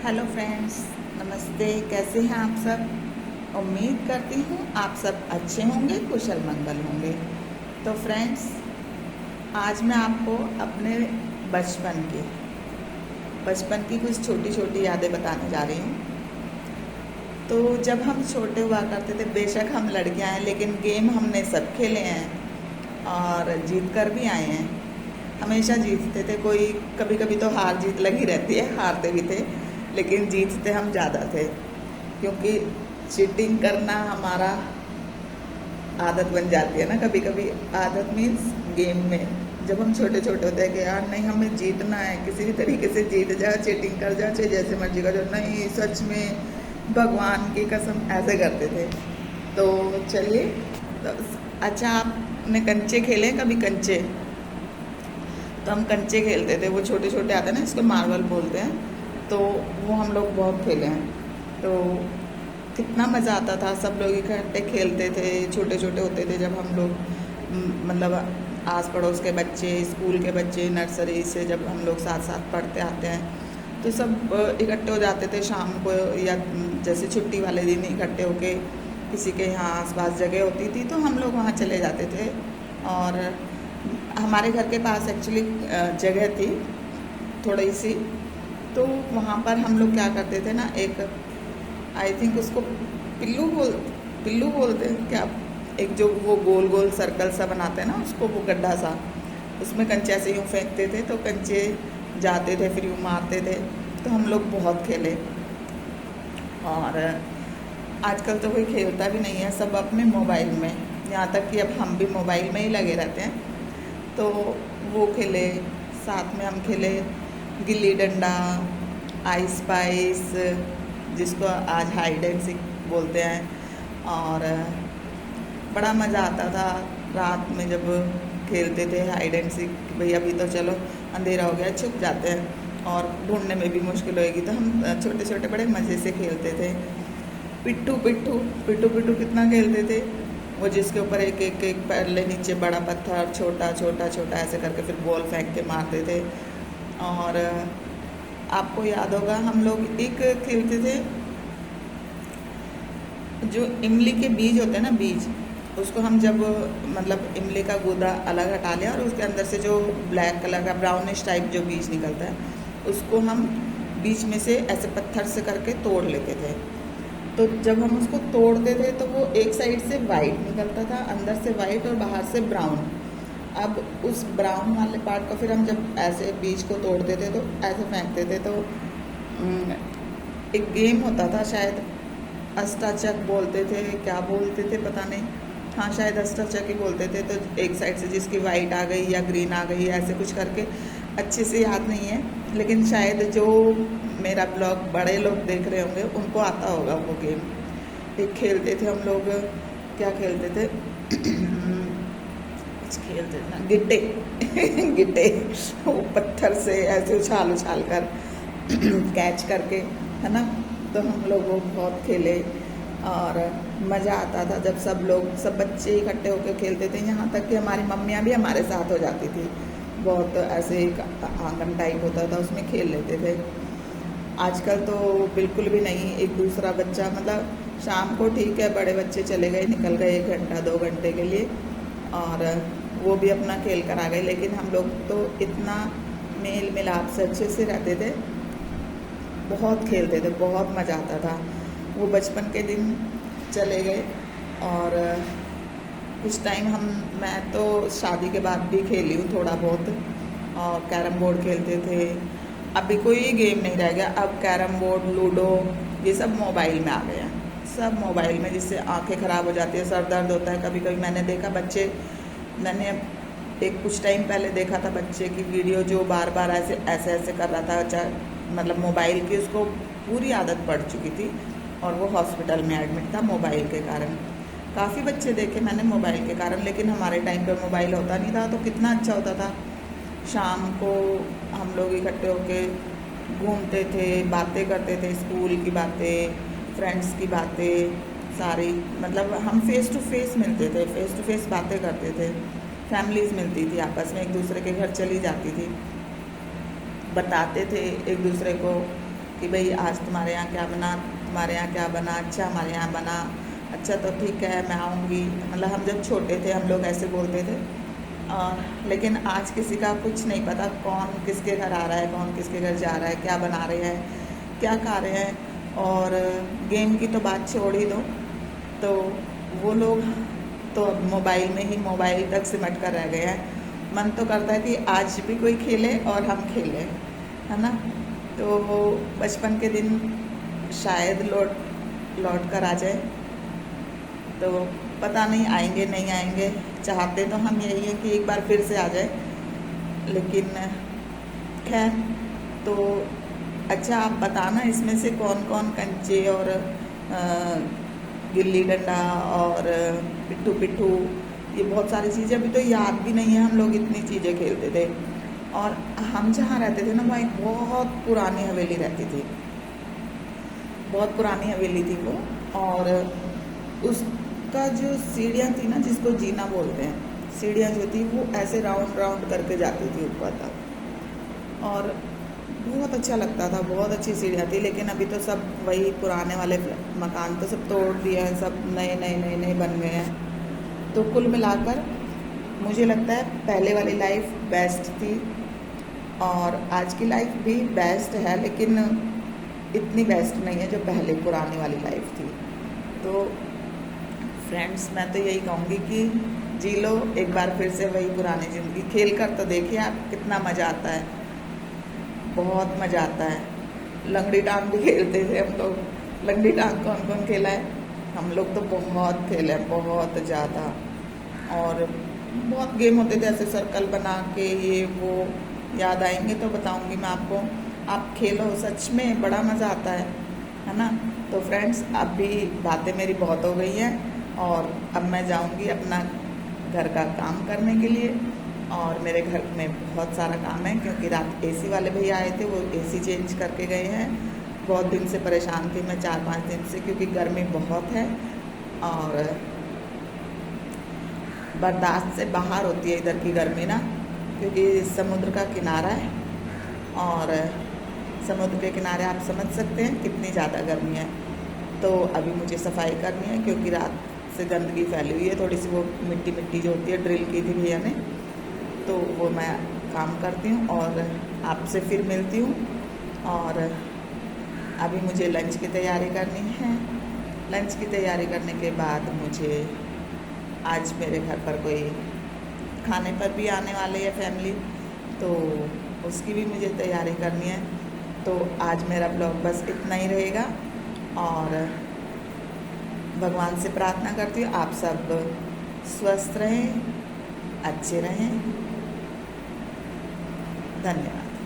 Hello friends, नमस्ते। कैसे हैं आप सब? उम्मीद करती हूँ आप सब अच्छे होंगे, कुशल मंगल होंगे। तो फ्रेंड्स, आज मैं आपको अपने बचपन की कुछ छोटी छोटी यादें बताने जा रही हूँ। तो जब हम छोटे हुआ करते थे, बेशक हम लड़कियाँ हैं लेकिन गेम हमने सब खेले हैं और जीत कर भी आए हैं। हमेशा जीतते थे। कोई कभी कभी तो हार जीत लगी रहती है, हारते भी थे लेकिन जीतते हम ज़्यादा थे, क्योंकि चीटिंग करना हमारा आदत बन जाती है ना। कभी कभी आदत मीन्स गेम में जब हम छोटे छोटे होते हैं कि यार नहीं, हमें जीतना है, किसी भी तरीके से जीत जा, चीटिंग कर जा, चाहे जैसे मर्जी कर जा, नहीं सच में भगवान की कसम, ऐसे करते थे। तो चलिए, तो अच्छा, आपने कंचे खेले कभी? कंचे तो हम कंचे खेलते थे, वो छोटे छोटे आते हैं ना, इसको मार्बल बोलते हैं। तो वो हम लोग बहुत खेले हैं। तो कितना मज़ा आता था, सब लोग इकट्ठे खेलते थे। छोटे छोटे होते थे जब हम लोग, मतलब आस पड़ोस के बच्चे, स्कूल के बच्चे, नर्सरी से जब हम लोग साथ साथ पढ़ते आते हैं तो सब इकट्ठे हो जाते थे शाम को, या जैसे छुट्टी वाले दिन इकट्ठे होके किसी के यहाँ आसपास जगह होती थी तो हम लोग वहाँ चले जाते थे। और हमारे घर के पास एक्चुअली जगह थी थोड़ी सी, तो वहाँ पर हम लोग क्या करते थे ना, एक आई थिंक उसको पिल्लू बोलते हैं क्या, एक जो वो गोल गोल सर्कल सा बनाते हैं ना उसको, वो गड्ढा सा, उसमें कंचे ऐसे यूँ फेंकते थे तो कंचे जाते थे, फिर यूँ मारते थे। तो हम लोग बहुत खेले। और आजकल तो कोई खेलता भी नहीं है, सब अपने मोबाइल में, यहाँ तक कि अब हम भी मोबाइल में ही लगे रहते हैं। तो वो खेले, साथ में हम खेले गिल्ली डंडा, आई स्पाइस, जिसको आज हाइड एंड सीक बोलते हैं। और बड़ा मज़ा आता था रात में जब खेलते थे हाइड एंड सीक। भाई अभी तो चलो अंधेरा हो गया, छुप जाते हैं और ढूंढने में भी मुश्किल होएगी, तो हम छोटे छोटे बड़े मज़े से खेलते थे। पिट्ठू पिट्ठू पिट्ठू पिट्ठू कितना खेलते थे, वो जिसके ऊपर एक एक एक पहले नीचे बड़ा पत्थर, छोटा छोटा छोटा ऐसे करके फिर बॉल फेंक के मारते थे। और आपको याद होगा हम लोग एक खेलते थे, जो इमली के बीज होते हैं ना, बीज, उसको हम जब, मतलब इमली का गूदा अलग हटा लिया और उसके अंदर से जो ब्लैक कलर का ब्राउनिश टाइप जो बीज निकलता है, उसको हम बीच में से ऐसे पत्थर से करके तोड़ लेते थे। तो जब हम उसको तोड़ते थे तो वो एक साइड से वाइट निकलता था, अंदर से वाइट और बाहर से ब्राउन। अब उस ब्राउन वाले पार्ट को फिर हम जब ऐसे बीज को तोड़ते थे तो ऐसे फेंकते थे। तो एक गेम होता था, शायद अस्टाचक बोलते थे, क्या बोलते थे पता नहीं, हाँ शायद अस्टाचक ही बोलते थे। तो एक साइड से जिसकी वाइट आ गई या ग्रीन आ गई, ऐसे कुछ करके, अच्छे से याद नहीं है लेकिन शायद जो मेरा ब्लॉग बड़े लोग देख रहे होंगे उनको आता होगा वो गेम। एक खेलते थे हम लोग, क्या खेलते थे कुछ खेलते थे ना, गिट्टे गिट्टे, वो पत्थर से ऐसे उछाल उछाल कर कैच करके, है ना। तो हम लोग वो बहुत खेले और मज़ा आता था जब सब बच्चे इकट्ठे होकर खेलते थे। यहाँ तक कि हमारी मम्मियाँ भी हमारे साथ हो जाती थी। बहुत ऐसे एक आंगन टाइप होता था, उसमें खेल लेते थे। आजकल तो बिल्कुल भी नहीं। एक दूसरा बच्चा, मतलब शाम को ठीक है, बड़े बच्चे चले गए, निकल गए 1 घंटा 2 घंटे के लिए और वो भी अपना खेल कर आ गए, लेकिन हम लोग तो इतना मेल मिलाप से अच्छे से रहते थे, बहुत खेलते थे, बहुत मज़ा आता था। वो बचपन के दिन चले गए। और कुछ टाइम मैं तो शादी के बाद भी खेली हूँ थोड़ा बहुत, और कैरम बोर्ड खेलते थे। अभी कोई गेम नहीं रह गया, अब कैरम बोर्ड, लूडो, ये सब मोबाइल में आ गए हैं, सब मोबाइल में, जिससे आंखें ख़राब हो जाती है, सर दर्द होता है। कभी कभी मैंने देखा बच्चे, मैंने एक कुछ टाइम पहले देखा था बच्चे की वीडियो, जो बार बार ऐसे ऐसे ऐसे कर रहा था, मतलब मोबाइल की उसको पूरी आदत पड़ चुकी थी और वो हॉस्पिटल में एडमिट था मोबाइल के कारण। काफ़ी बच्चे देखे मैंने मोबाइल के कारण, लेकिन हमारे टाइम पे मोबाइल होता नहीं था तो कितना अच्छा होता था। शाम को हम लोग इकट्ठे होके घूमते थे, बातें करते थे, स्कूल की बातें, फ्रेंड्स की बातें सारी, मतलब हम फेस टू फेस मिलते थे, फेस टू फेस बातें करते थे। फैमिलीज़ मिलती थी आपस में, एक दूसरे के घर चली जाती थी, बताते थे एक दूसरे को कि भाई आज तुम्हारे यहाँ क्या बना, तुम्हारे यहाँ क्या बना, अच्छा हमारे यहाँ बना, अच्छा तो ठीक है मैं आऊँगी। मतलब हम जब छोटे थे हम लोग ऐसे बोलते थे। लेकिन आज किसी का कुछ नहीं पता कौन किसके घर आ रहा है, कौन किसके घर जा रहा है, क्या बना रहे हैं, क्या खा रहे हैं। और गेम की तो बात छोड़ ही दो, तो वो लोग तो अब मोबाइल में ही मोबाइल तक सिमट कर रह गए हैं। मन तो करता है कि आज भी कोई खेले और हम खेलें, है ना। तो बचपन के दिन शायद लौट कर आ जाए, तो पता नहीं आएंगे नहीं आएंगे। चाहते तो हम यही है कि एक बार फिर से आ जाए, लेकिन खैर। तो अच्छा आप बताना इसमें से कौन कौन कंचे और गिल्ली डंडा और पिट्ठू पिट्ठू, ये बहुत सारी चीज़ें अभी तो याद भी नहीं है। हम लोग इतनी चीज़ें खेलते थे। और हम जहाँ रहते थे ना वहाँ एक बहुत पुरानी हवेली रहती थी, बहुत पुरानी हवेली थी वो। और उसका जो सीढ़ियाँ थी ना, जिसको जीना बोलते हैं, सीढ़ियाँ जो थी वो ऐसे राउंड राउंड करके जाती थी ऊपर तक, और बहुत अच्छा लगता था, बहुत अच्छी सीढ़ियाँ थी। लेकिन अभी तो सब वही पुराने वाले मकान तो सब तोड़ दिए हैं, सब नए नए नए नए बन गए हैं। तो कुल मिलाकर मुझे लगता है पहले वाली लाइफ बेस्ट थी, और आज की लाइफ भी बेस्ट है, लेकिन इतनी बेस्ट नहीं है जो पहले पुरानी वाली लाइफ थी। तो फ्रेंड्स मैं तो यही कहूँगी कि जी लो एक बार फिर से वही पुरानी ज़िंदगी, खेल कर तो देखिए आप कितना मज़ा आता है, बहुत मज़ा आता है। लंगड़ी टांग भी खेलते थे हम लोग। लंगड़ी टांग कौन कौन खेला है? हम लोग तो बहुत खेले हैं, बहुत ज़्यादा। और बहुत गेम होते थे ऐसे सर्कल बना के, ये वो याद आएंगे तो बताऊंगी मैं आपको। आप खेलो, सच में बड़ा मज़ा आता है ना। तो फ्रेंड्स अभी बातें मेरी बहुत हो गई हैं, और अब मैं जाऊंगी अपना घर का काम करने के लिए। और मेरे घर में बहुत सारा काम है, क्योंकि रात एसी वाले भैया आए थे, वो एसी चेंज करके गए हैं। बहुत दिन से परेशान थी मैं, 4-5 दिन से, क्योंकि गर्मी बहुत है और बर्दाश्त से बाहर होती है इधर की गर्मी ना, क्योंकि समुद्र का किनारा है। और समुद्र के किनारे आप समझ सकते हैं कितनी ज़्यादा गर्मी है। तो अभी मुझे सफाई करनी है, क्योंकि रात से गंदगी फैली हुई है थोड़ी सी, वो मिट्टी मिट्टी जो होती है, ड्रिल की थी भैया ने, तो वो मैं काम करती हूँ और आपसे फिर मिलती हूँ। और अभी मुझे लंच की तैयारी करनी है। लंच की तैयारी करने के बाद मुझे, आज मेरे घर पर कोई खाने पर भी आने वाले है फैमिली, तो उसकी भी मुझे तैयारी करनी है। तो आज मेरा ब्लॉग बस इतना ही रहेगा, और भगवान से प्रार्थना करती हूँ आप सब स्वस्थ रहें, अच्छे रहें। धन्यवाद।